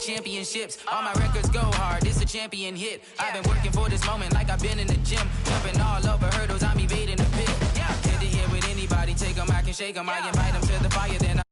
championships. All my records go hard, this a champion hit. I've been working for this moment like I've been in the gym. Jumping all over hurdles, I'm evading the pit. Head to head with anybody, take them, I can shake them. I invite them to the fire, then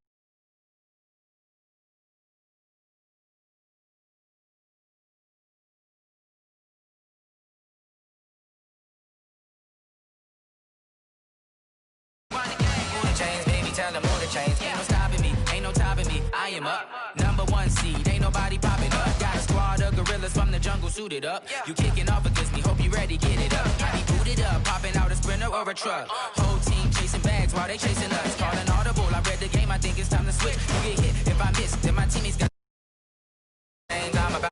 chains, baby, tell them all the chains. Ain't no stopping me, ain't no topping me. I am up, #1 seed, ain't nobody popping up. Got a squad of gorillas from the jungle suited up. You kicking off against me, hope you ready, get it up. I be booted up, popping out a Sprinter or a truck. Whole team chasing bags while they chasing us. Calling audible, I read the game, I think it's time to switch. You get hit, if I miss, then my teammates got I'm about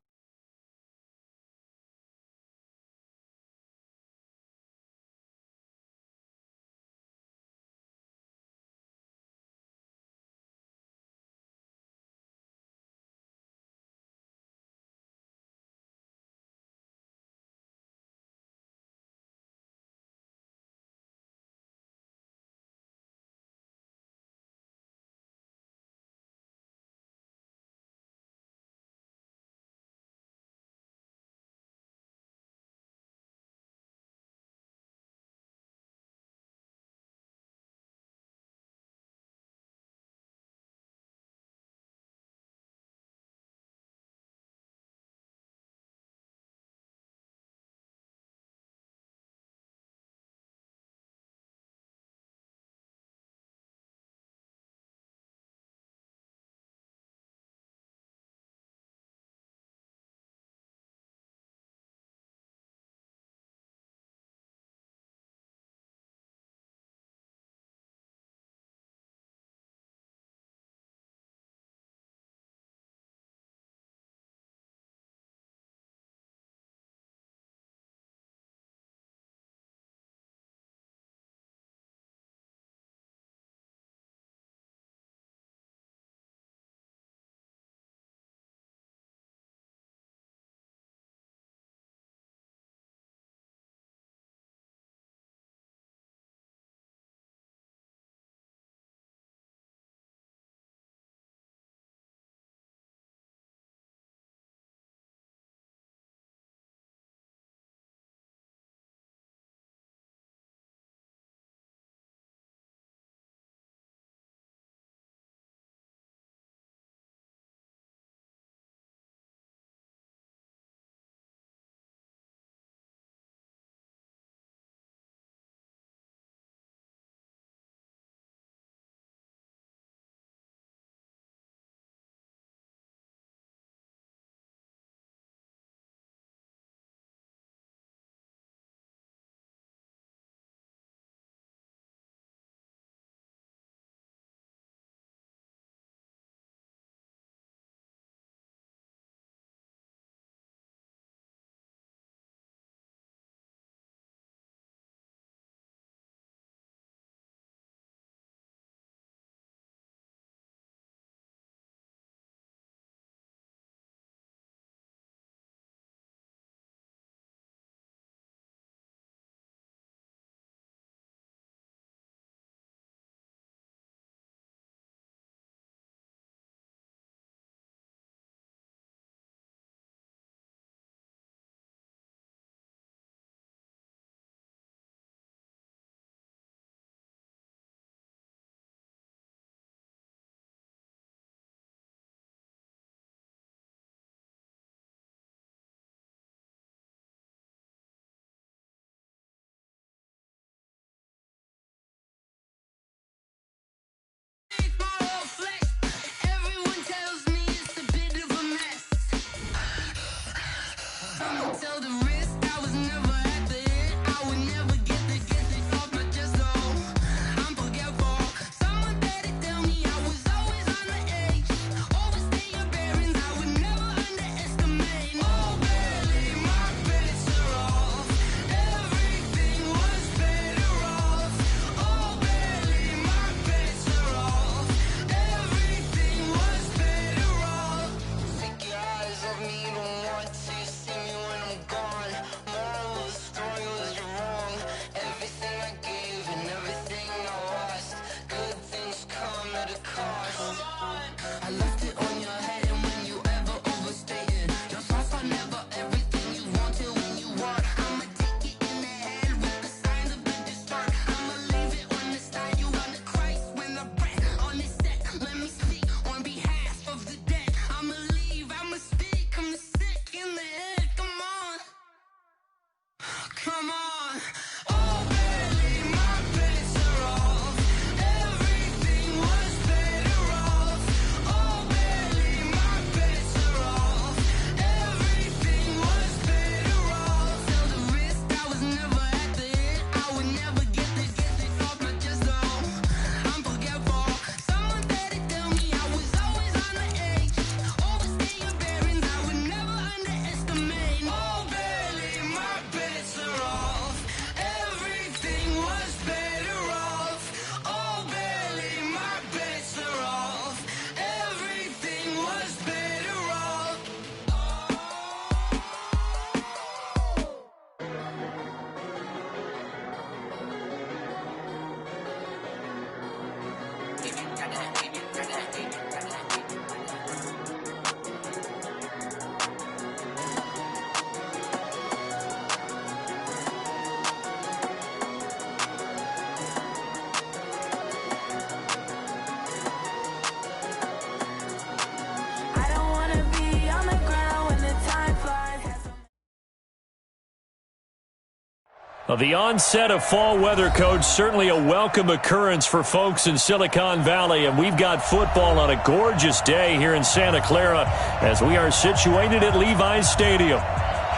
Come on. Oh, barely, my bets are off. Everything was better off. Oh, barely, my bets are off. Everything was better off. Till the wrist, I was never at the end. I would never get this off my chest, though. I'm forgetful. Someone better tell me I was always on the edge. Overstaying bearings, I would never underestimate. Oh, barely, my bets are off. Everything was better off. Oh, barely, my bets are off. Everything was better off. I don't wanna be on the ground when the time flies. Well, the onset of fall weather, Coach, certainly a welcome occurrence for folks in Silicon Valley, and we've got football on a gorgeous day here in Santa Clara as we are situated at Levi's Stadium.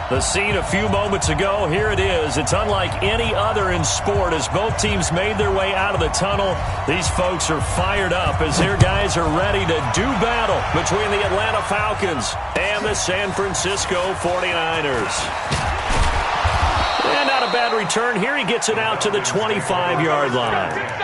The scene a few moments ago, here it is. It's unlike any other in sport as both teams made their way out of the tunnel. These folks are fired up as their guys are ready to do battle between the Atlanta Falcons and the San Francisco 49ers. And not a bad return here. He gets it out to the 25-yard line.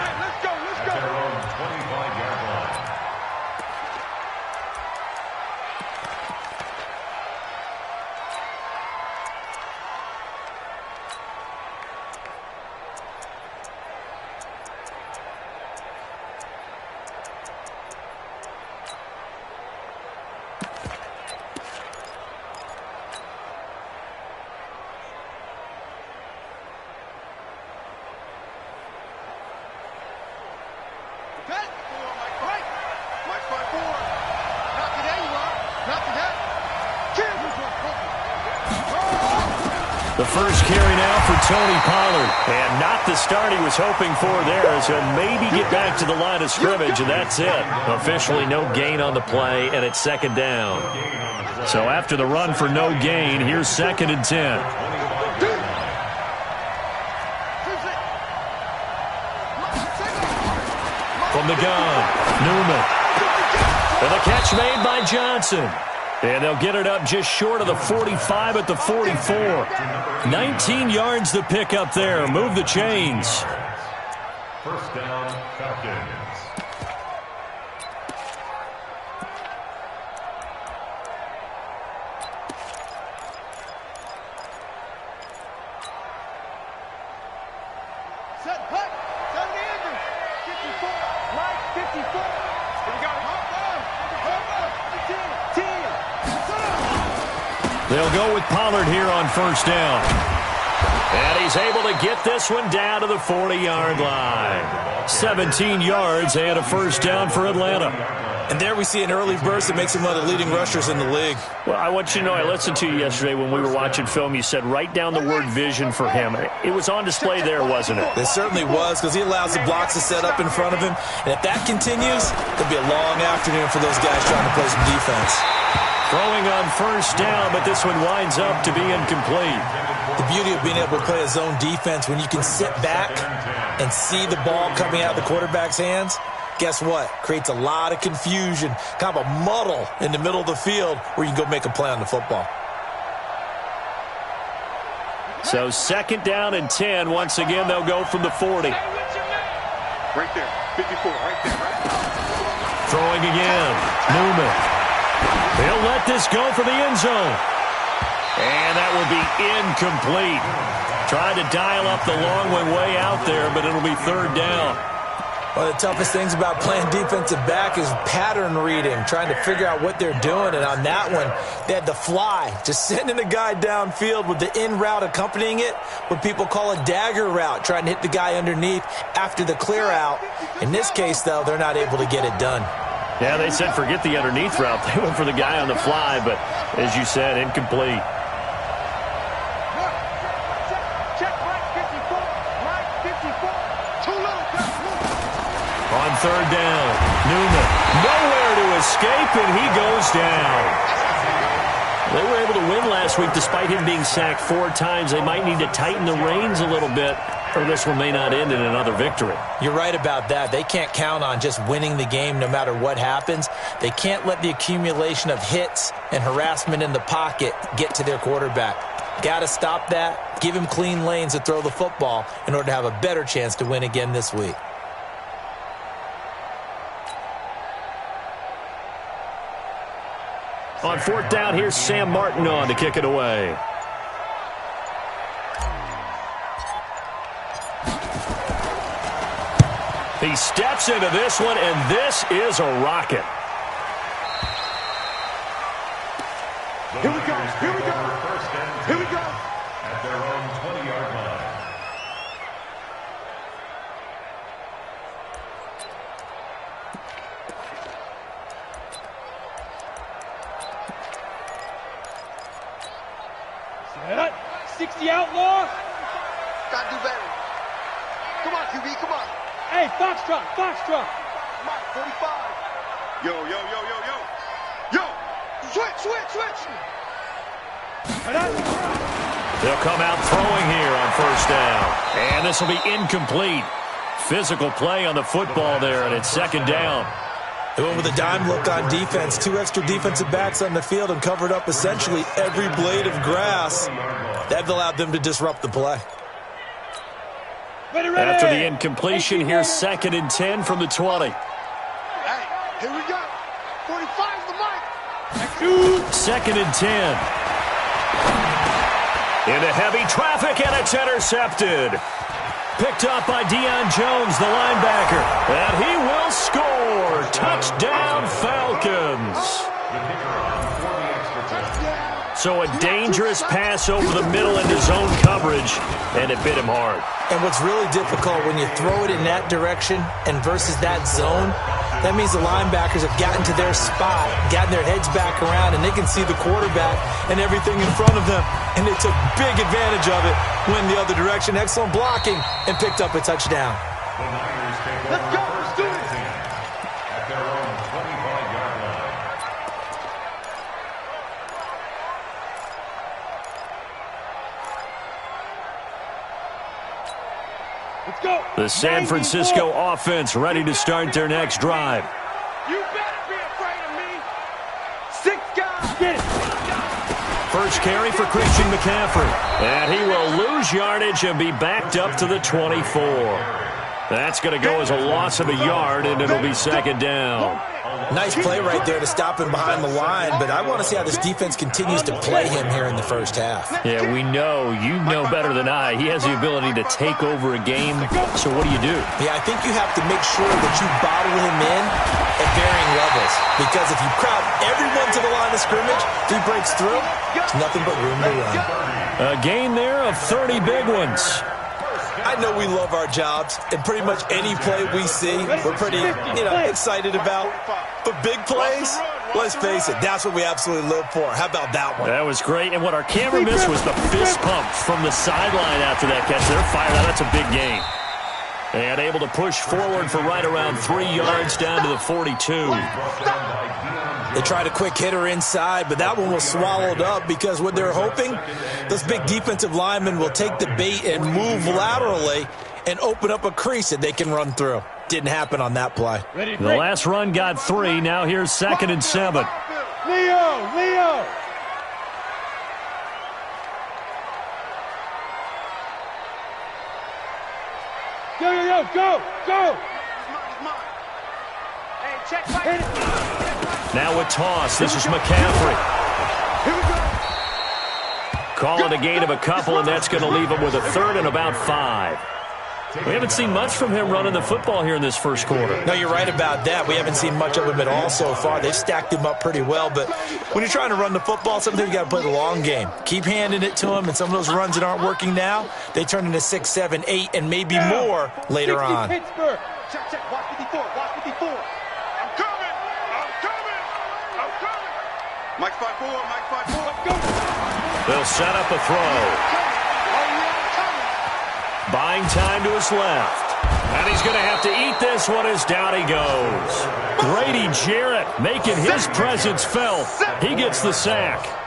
The first carry now for Tony Pollard. And not the start he was hoping for there, as he'll maybe get back to the line of scrimmage, and that's it. Officially no gain on the play, and it's second down. So after the run for no gain, here's 2nd and 10. From the gun, Newman. And the catch made by Johnson. And they'll get it up just short of the 45 at the 44. 19 yards to pick up there. Move the chains. First down, Falcons. Set, hut, 54, Mike, 54. Here we go. They'll go with Pollard here on first down. And he's able to get this one down to the 40-yard line. 17 yards and a first down for Atlanta. And there we see an early burst that makes him one of the leading rushers in the league. Well, I want you to know, I listened to you yesterday when we were watching film. You said write down the word vision for him. It was on display there, wasn't it? It certainly was, because he allows the blocks to set up in front of him. And if that continues, it'll be a long afternoon for those guys trying to play some defense. Throwing on first down, but this one winds up to be incomplete. The beauty of being able to play a zone defense, when you can sit back and see the ball coming out of the quarterback's hands, guess what? Creates a lot of confusion, kind of a muddle in the middle of the field where you can go make a play on the football. So 2nd down and 10. Once again, they'll go from the 40. Right there, 54, right there. Throwing again, Newman. He'll let this go for the end zone. And that will be incomplete. Tried to dial up the long one way out there, but it'll be 3rd down. One of the toughest things about playing defensive back is pattern reading, trying to figure out what they're doing. And on that one, they had the fly, just sending a guy downfield with the in route accompanying it, what people call a dagger route, trying to hit the guy underneath after the clear out. In this case, though, they're not able to get it done. Yeah, they said forget the underneath route. They went for the guy on the fly, but as you said, incomplete. third down. Newman, nowhere to escape, and he goes down. They were able to win last week despite him being sacked 4 times. They might need to tighten the reins a little bit, or this one may not end in another victory. You're right about that. They can't count on just winning the game no matter what happens. They can't let the accumulation of hits and harassment in the pocket get to their quarterback. Got to stop that, give him clean lanes to throw the football in order to have a better chance to win again this week. On 4th down, here's Sam Martin on to kick it away. He steps into this one, and this is a rocket. Here we go. Here we go. Here we go. At their own 20-yard line. Set. 60 outlaw. Gotta do better. Come on, QB, come on. Hey, Foxtrot, Foxtrot. Come on, 45. Yo, yo, yo, yo, yo. Yo. Switch, switch, switch. They'll come out throwing here on 1st down. And this will be incomplete. Physical play on the football there, and it's 2nd down. They went with a dime look on defense. 2 extra defensive backs on the field and covered up essentially every blade of grass. That allowed them to disrupt the play. Ready, ready. After the incompletion, here's 2nd and 10 from the 20. Hey, here we go. 45's the mark. 2nd and 10. Into heavy traffic, and it's intercepted. Picked up by Deion Jones, the linebacker. And he will score. Touchdown, Falcons. So a dangerous pass over the middle into zone coverage, and it bit him hard. And what's really difficult when you throw it in that direction and versus that zone, that means the linebackers have gotten to their spot, gotten their heads back around, and they can see the quarterback and everything in front of them. And they took big advantage of it, went the other direction, excellent blocking, and picked up a touchdown. Let's go, let's do it. At their own 25-yard line. Let's go. The San Francisco offense ready to start their next drive. You better be afraid of me. 6 guys. Get it. First carry for Christian McCaffrey. And he will lose yardage and be backed up to the 24. That's going to go as a loss of a yard, and it'll be 2nd down. Nice play right there to stop him behind the line, but I want to see how this defense continues to play him here in the first half. Yeah, we know. You know better than I. He has the ability to take over a game. So what do? Yeah, I think you have to make sure that you bottle him in at varying levels, because if you crowd everyone to the line of scrimmage, if he breaks through, there's nothing but room to run. A gain there of 30 big ones. I know we love our jobs, and pretty much any play we see, we're pretty, excited about. But big plays, let's face it, that's what we absolutely live for. How about that one? That was great, and what our camera missed was the fist pump from the sideline after that catch. They're fired out. That's a big gain. And able to push forward for right around 3 yards down to the 42. They tried a quick hitter inside, but that one was swallowed up because what they're hoping, those big defensive linemen will take the bait and move laterally and open up a crease that they can run through. Didn't happen on that play. The last run got 3. Now here's 2nd and 7. Leo. Go. Hey, check back. Now a toss. This is McCaffrey. Here we go. Call it a gain of a couple, and that's going to leave him with a 3rd and about 5. We haven't seen much from him running the football here in this first quarter. No, you're right about that. We haven't seen much of him at all so far. They've stacked him up pretty well, but when you're trying to run the football, sometimes you got to play the long game. Keep handing it to him, and some of those runs that aren't working now, they turn into 6, 7, 8, and maybe more later on. Pittsburgh. Check. Watch 54. I'm coming. Mike 5-4. Let's go. They'll set up a throw. Buying time to his left. And he's going to have to eat this one as down he goes. Grady Jarrett making his presence felt. He gets the sack.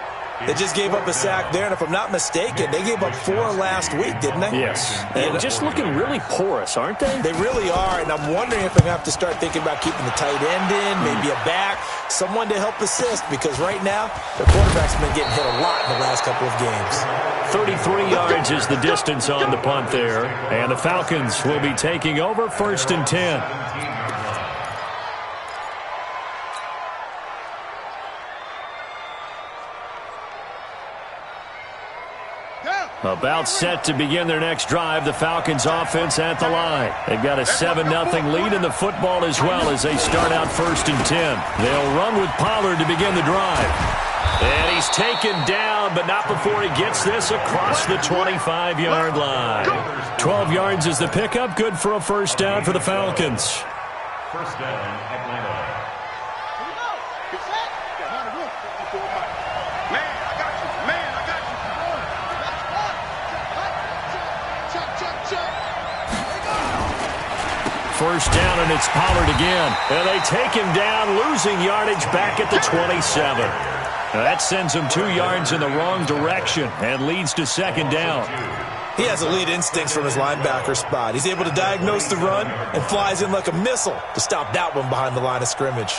They just gave up a sack there, and if I'm not mistaken, they gave up 4 last week, didn't they? Yes. And just looking really porous, aren't they? They really are, and I'm wondering if I'm going to have to start thinking about keeping the tight end in, maybe a back, someone to help assist, because right now, the quarterback's been getting hit a lot in the last couple of games. 33 yards is the distance on the punt there, and the Falcons will be taking over 1st and 10. About set to begin their next drive, the Falcons offense at the line. They've got a 7-0 lead in the football as well as they start out 1st and 10. They'll run with Pollard to begin the drive. And he's taken down, but not before he gets this across the 25-yard line. 12 yards is the pickup, good for a 1st down for the Falcons. 1st down, Atlanta. First down, and it's Pollard again. And they take him down, losing yardage back at the 27. Now that sends him 2 yards in the wrong direction and leads to 2nd down. He has elite instincts from his linebacker spot. He's able to diagnose the run and flies in like a missile to stop that one behind the line of scrimmage.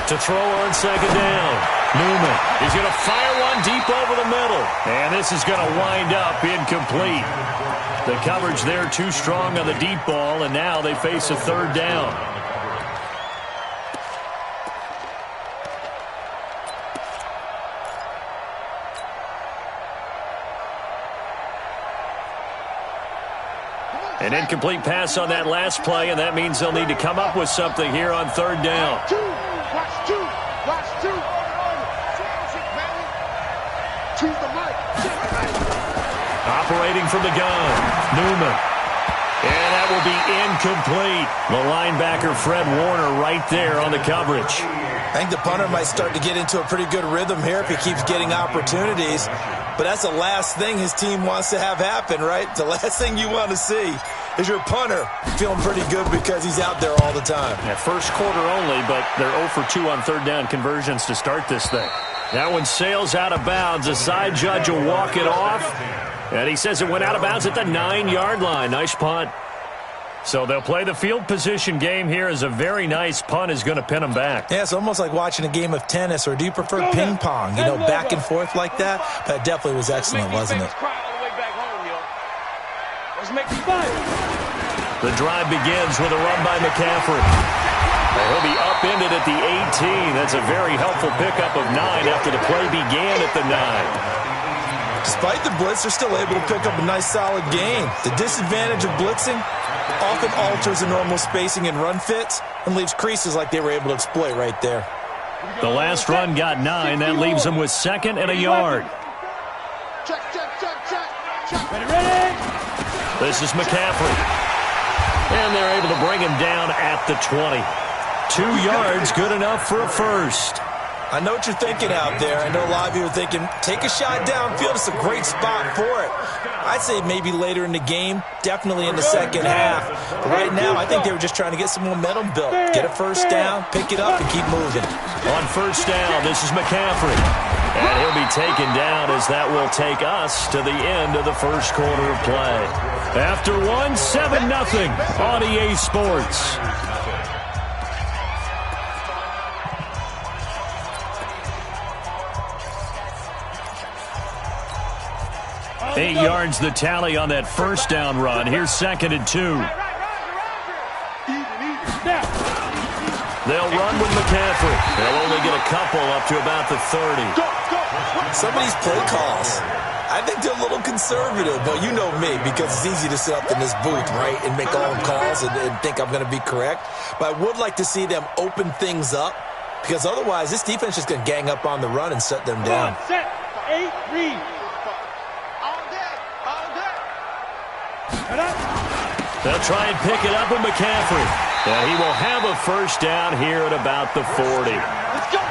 To throw on 2nd down. Newman. He's going to fire one deep over the middle. And this is going to wind up incomplete. The coverage there too strong on the deep ball, and now they face a 3rd down. An incomplete pass on that last play, and that means they'll need to come up with something here on 3rd down. Operating from the gun, Newman. And that will be incomplete. The linebacker, Fred Warner, right there on the coverage. I think the punter might start to get into a pretty good rhythm here if he keeps getting opportunities. But that's the last thing his team wants to have happen, right? The last thing you want to see is your punter feeling pretty good because he's out there all the time. Yeah, first quarter only, but they're 0 for 2 on 3rd down conversions to start this thing. That one sails out of bounds. The side judge will walk it off. And he says it went out of bounds at the 9-yard line. Nice punt. So they'll play the field position game here as a very nice punt is going to pin them back. Yeah, it's almost like watching a game of tennis, or do you prefer ping pong? You know, back and forth like that? That definitely was excellent, wasn't it? The drive begins with a run by McCaffrey. He'll be upended at the 18. That's a very helpful pickup of 9 after the play began at the 9. Despite the blitz, they're still able to pick up a nice, solid gain. The disadvantage of blitzing often alters the normal spacing and run fits and leaves creases like they were able to exploit right there. The last run got 9. That leaves them with 2nd and a yard. Ready. This is McCaffrey. And they're able to bring him down at the 20. 2 yards, good enough for a 1st. I know what you're thinking out there. I know a lot of you are thinking, take a shot downfield. It's a great spot for it. I'd say maybe later in the game, definitely in the second half. But right now, I think they were just trying to get some momentum built. Get a 1st down, pick it up, and keep moving. On 1st down, this is McCaffrey. And he'll be taken down as that will take us to the end of the first quarter of play. After 7-0 on EA Sports. 8 yards the tally on that 1st down run. Here's 2nd and 2. They'll run with McCaffrey. They'll only get a couple up to about the 30. Some of these play calls, I think they're a little conservative, but you know me, because it's easy to sit up in this booth, right, and make all the calls and think I'm going to be correct. But I would like to see them open things up, because otherwise this defense is going to gang up on the run and shut them down. Set, 8, read. They'll try and pick it up with McCaffrey. And he will have a first down here at about the 40.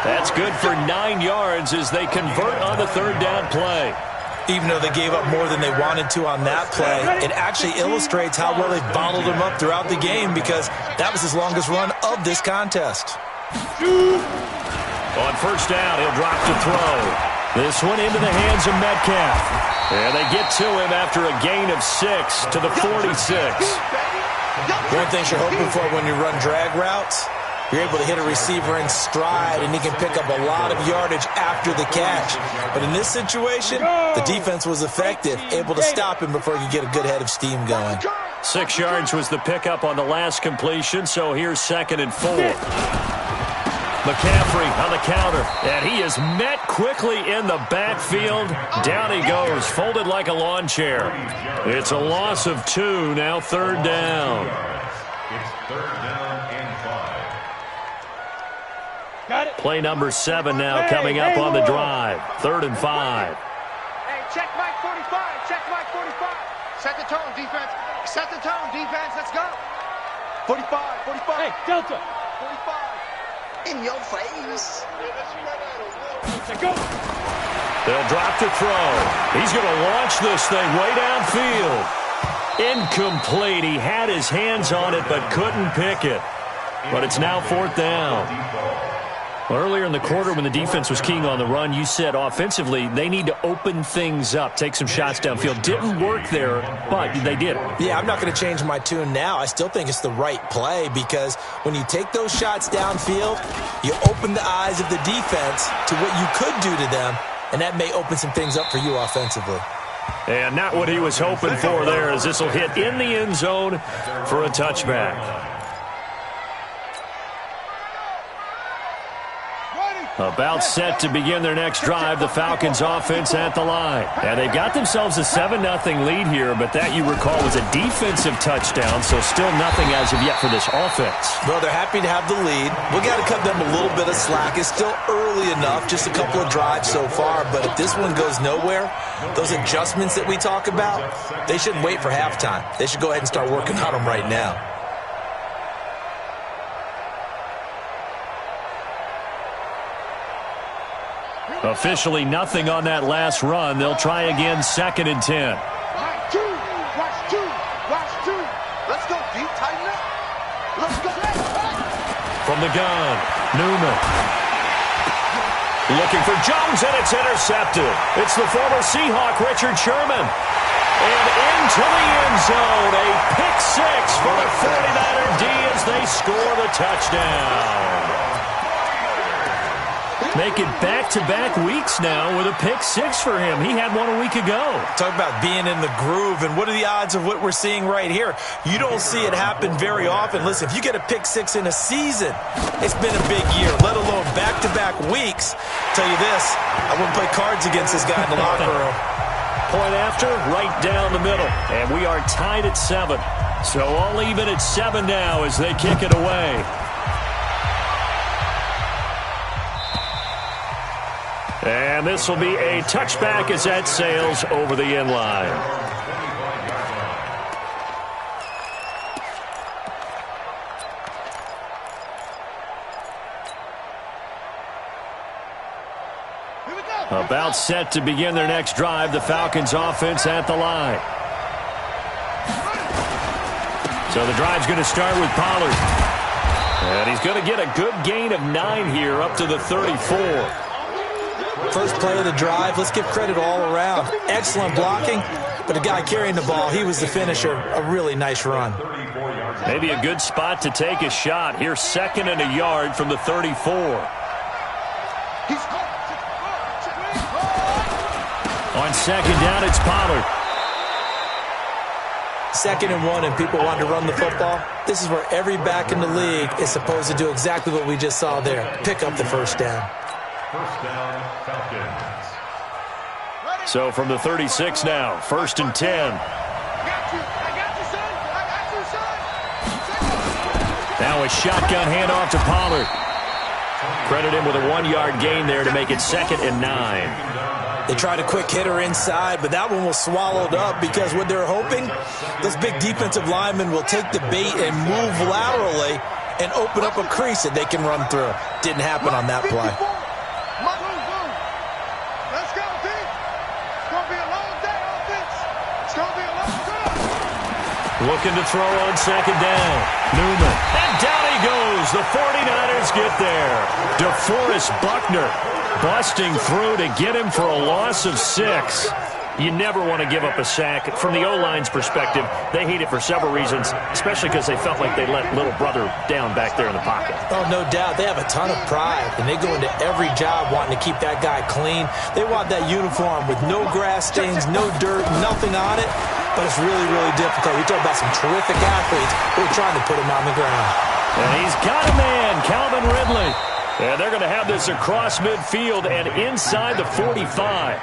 That's good for 9 yards as they convert on the third down play. Even though they gave up more than they wanted to on that play, it actually illustrates how well they've bottled him up throughout the game because that was his longest run of this contest. On first down, he'll drop to throw. This one into the hands of Metcalf. And they get to him after a gain of 6 to the 46. One thing you're hoping for when you run drag routes, you're able to hit a receiver in stride, and he can pick up a lot of yardage after the catch. But in this situation, the defense was effective, able to stop him before he could get a good head of steam going. 6 yards was the pickup on the last completion, so here's 2nd and 4. McCaffrey on the counter, and he is met quickly in the backfield. Down he goes, folded like a lawn chair. It's a loss of 2, now 3rd down. It's 3rd down and 5. Got it. Play number 7 now coming up on the drive. 3rd and 5. Hey, check Mike 45. Check Mike 45. Set the tone, defense. Set the tone, defense. Let's go. 45, 45. Hey, Delta. 45. In your face. Let's go. They'll drop to throw. He's going to launch this thing way downfield. Incomplete. He had his hands on it but couldn't pick it. But it's now 4th down. Well, earlier in the quarter when the defense was keying on the run, you said offensively they need to open things up, take some shots downfield. Didn't work there, but they did. Yeah, I'm not going to change my tune now. I still think it's the right play because when you take those shots downfield, you open the eyes of the defense to what you could do to them, and that may open some things up for you offensively. And not what he was hoping for there, as this will hit in the end zone for a touchback. About set to begin their next drive, the Falcons offense at the line. And they've got themselves a 7-0 lead here, but that, you recall, was a defensive touchdown, so still nothing as of yet for this offense. Well, they're happy to have the lead. We got to cut them a little bit of slack. It's still early enough, just a couple of drives so far, but if this one goes nowhere, those adjustments that we talk about, they shouldn't wait for halftime. They should go ahead and start working on them right now. Officially nothing on that last run. They'll try again, 2nd and 10. Watch two. Watch two. Let's go deep, tighten up. Let's go. From the gun, Newman. Looking for Jones, and it's intercepted. It's the former Seahawk, Richard Sherman. And into the end zone, a pick 6 for the 49er D as they score the touchdown. Make it back-to-back weeks now with a pick 6 for him. He had one a week ago. Talk about being in the groove, and what are the odds of what we're seeing right here? You don't see it happen very often. Listen, if you get a pick 6 in a season, it's been a big year, let alone back-to-back weeks. Tell you this, I wouldn't play cards against this guy in the locker room. Point after, right down the middle. And we are tied at 7. So all even at 7 now as they kick it away. And this will be a touchback as that sails over the end line. About set to begin their next drive, the Falcons offense at the line. So the drive's going to start with Pollard. And he's going to get a good gain of 9 here up to the 34. First play of the drive, let's give credit all around. Excellent blocking, but the guy carrying the ball, he was the finisher. A really nice run. Maybe a good spot to take a shot. Here's 2nd and a yard from the 34. On 2nd down, it's Pollard. 2nd and 1, and people want to run the football. This is where every back in the league is supposed to do exactly what we just saw there. Pick up the first down. First down, Falcons. So from the 36 now, 1st and 10. Now a shotgun handoff to Pollard. Credit him with a 1-yard gain there to make it 2nd and 9. They tried a quick hitter inside, but that one was swallowed up because what they're hoping, those big defensive linemen will take the bait and move laterally and open up a crease that they can run through. Didn't happen on that play. Let's go, D. It's going to be a long day, offense. It's going to be a long day. Looking to throw on second down. Newman. And down he goes. The 49ers get there. DeForest Buckner busting through to get him for a loss of 6. You never want to give up a sack. From the O-line's perspective, they hate it for several reasons, especially because they felt like they let little brother down back there in the pocket. Oh, no doubt. They have a ton of pride, and they go into every job wanting to keep that guy clean. They want that uniform with no grass stains, no dirt, nothing on it, but it's really, really difficult. We talk about some terrific athletes who are trying to put him on the ground. And he's got a man, Calvin Ridley. And they're going to have this across midfield and inside the 45.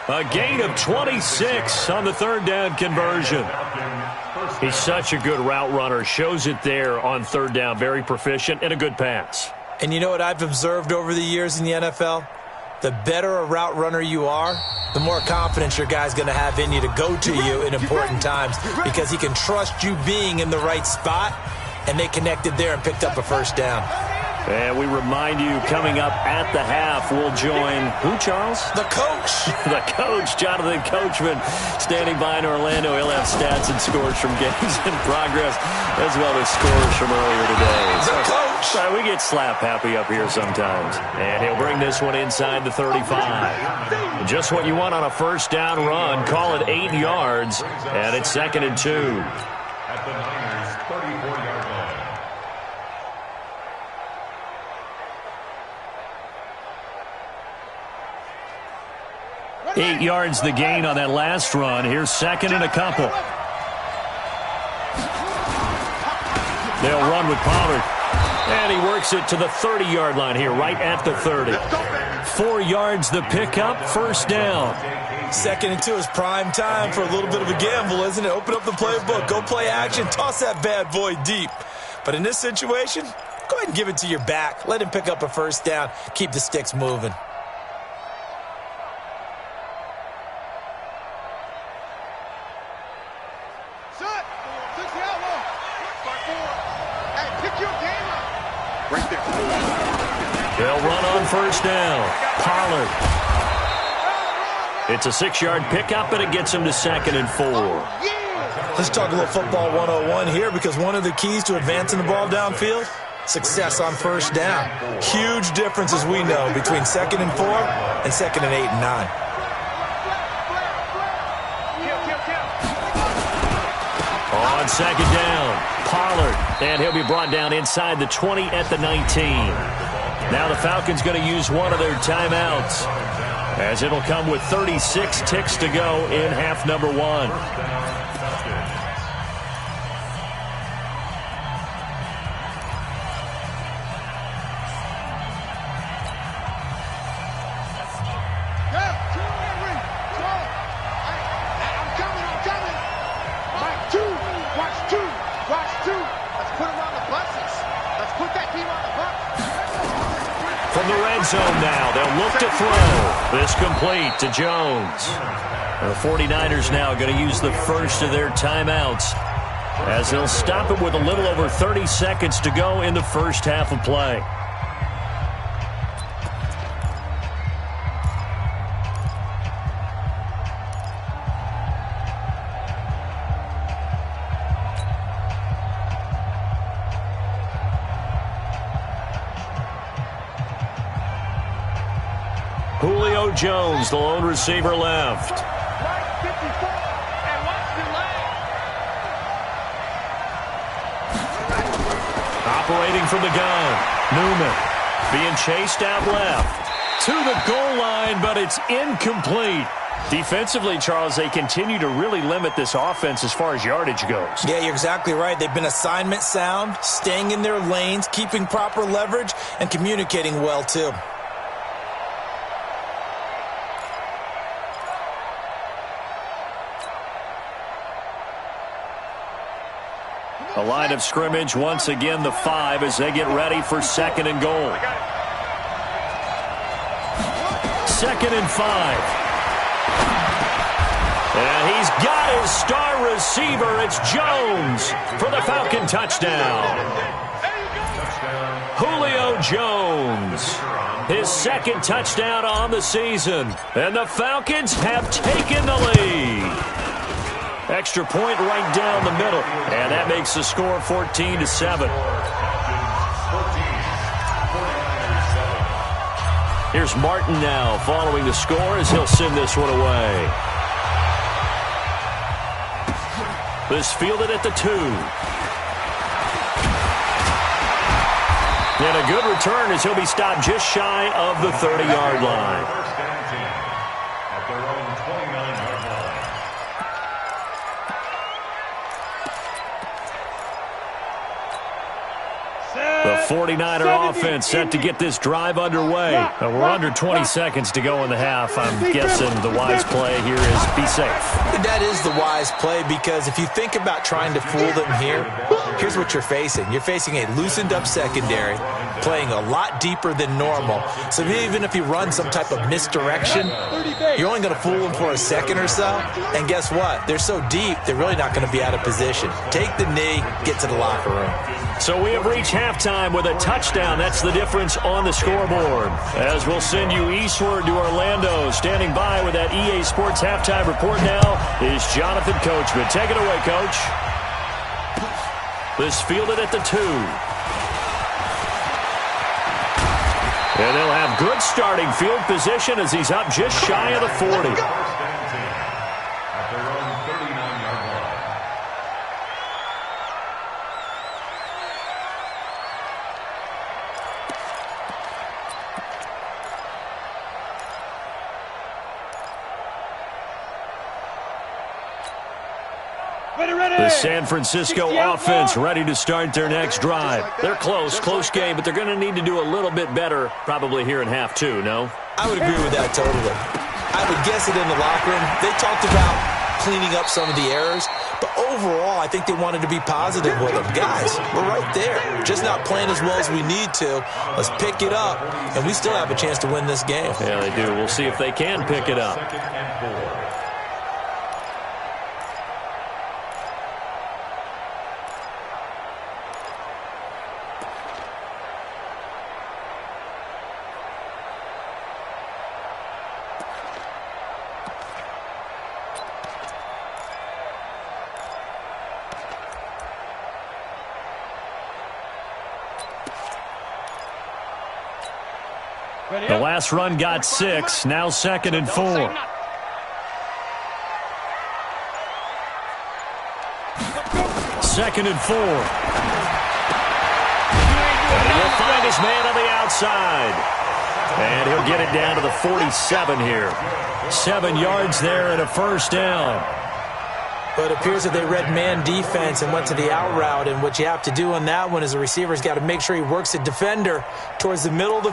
A gain of 26 on the third down conversion. He's such a good route runner. Shows it there on third down. Very proficient and a good pass. And you know what I've observed over the years in the NFL? The better a route runner you are, the more confidence your guy's going to have in you to go to you in important times because he can trust you being in the right spot, and they connected there and picked up a first down. And we remind you, coming up at the half, we'll join who, Charles? The coach. The coach, Jonathan Coachman, standing by in Orlando. He'll have stats and scores from games in progress, as well as scores from earlier today. The coach. We get slap happy up here sometimes. And he'll bring this one inside the 35. Just what you want on a first down run. Call it 8 yards, and it's 2nd and 2. At the Niners' 34-yard line. 8 yards the gain on that last run. Here's 2nd and a couple. They'll run with Pollard. And he works it to the 30-yard line here, right at the 30. 4 yards the pickup, first down. 2nd and 2 is prime time for a little bit of a gamble, isn't it? Open up the playbook, go play action, toss that bad boy deep. But in this situation, go ahead and give it to your back. Let him pick up a first down. Keep the sticks moving. They'll run on first down. Pollard. It's a 6-yard pickup, and it gets him to 2nd and 4. Let's talk a little football 101 here, because one of the keys to advancing the ball downfield, success on first down. Huge difference, as we know, between 2nd and 4 and 2nd and 8 and 9. On second down, Pollard, and he'll be brought down inside the 20 at the 19. Now the Falcons going to use one of their timeouts, as it'll come with 36 ticks to go in half number 1. From the red zone now, they'll look to throw. This complete to Jones. The 49ers now going to use the first of their timeouts, as they'll stop it with a little over 30 seconds to go in the first half of play. Julio Jones, the lone receiver left. Operating from the gun, Newman being chased out left to the goal line, but it's incomplete. Defensively, Charles, they continue to really limit this offense as far as yardage goes. Yeah, you're exactly right. They've been assignment sound, staying in their lanes, keeping proper leverage, and communicating well, too. A line of scrimmage, once again the 5 as they get ready for 2nd and goal. 2nd and 5. And he's got his star receiver. It's Jones for the Falcon touchdown. Julio Jones, his second touchdown on the season. And the Falcons have taken the lead. Extra point right down the middle. And that makes the score 14-7. Here's Martin now following the score as he'll send this one away. This fielded at the 2. And a good return as he'll be stopped just shy of the 30-yard line. First down team at their own 29-yard line. The 49er offense set to get this drive underway. We're under 20 seconds to go in the half. I'm guessing the wise play here is be safe. That is the wise play, because if you think about trying to fool them here, here's what you're facing. You're facing a loosened up secondary, playing a lot deeper than normal. So even if you run some type of misdirection, you're only going to fool them for a second or so. And guess what? They're so deep, they're really not going to be out of position. Take the knee, get to the locker room. So we have reached halftime with a touchdown. That's the difference on the scoreboard. As we'll send you eastward to Orlando. Standing by with that EA Sports halftime report now is Jonathan Coachman. Take it away, Coach. This fielded at the 2. And they'll have good starting field position as he's up just shy of the 40. First down team at their own 39-yard line. The San Francisco offense ready to start their next drive. They're close game, but they're going to need to do a little bit better probably here in half 2, no? I would agree with that totally. I would guess it in the locker room. They talked about cleaning up some of the errors, but overall, I think they wanted to be positive with them. Guys, we're right there. Just not playing as well as we need to. Let's pick it up, and we still have a chance to win this game. Yeah, they do. We'll see if they can pick it up. 2nd and 4. The last run got 6, now 2nd and 4. Second and 4. And he'll find his man on the outside. And he'll get it down to the 47 here. 7 yards there and a first down. But it appears that they read man defense and went to the out route. And what you have to do on that one is the receiver's got to make sure he works the defender towards the middle of the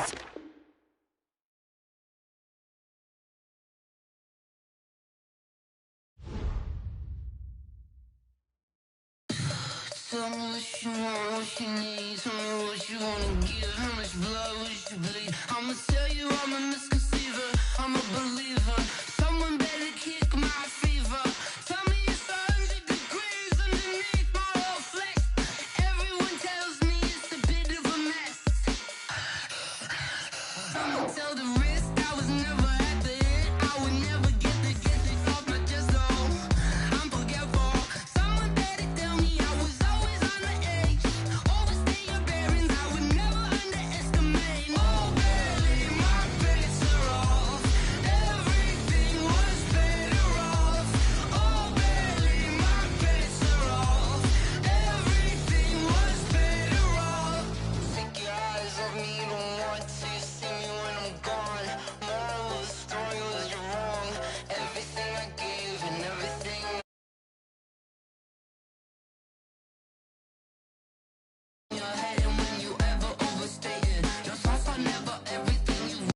Tell me what you want, what you need. Tell me what you wanna give. How much blood would you bleed? I'ma tell you I'm a misconceiver. I'm a believer. Someone better kick my fever. Tell me it's 100 degrees underneath my whole flesh. Everyone tells me it's a bit of a mess. I'ma tell the risk I was never at the end. I would never get this off my chest though. I'm forgetful. Someone better tell me I was always on the edge. Overstay your bearings, I would never underestimate. Oh baby, my bets are off. Everything was better off. Oh baby, my bets are off. Everything was better off. Take your eyes off me, don't want to see me when I'm gone. Moral of the story was you're wrong. Everything I gave and everything in your head, and when you ever overstate it, your thoughts are never everything you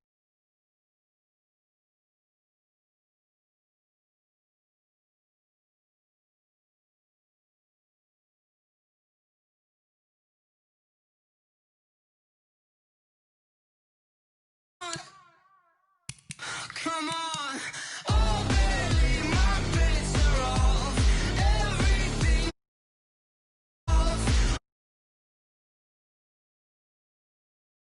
come on.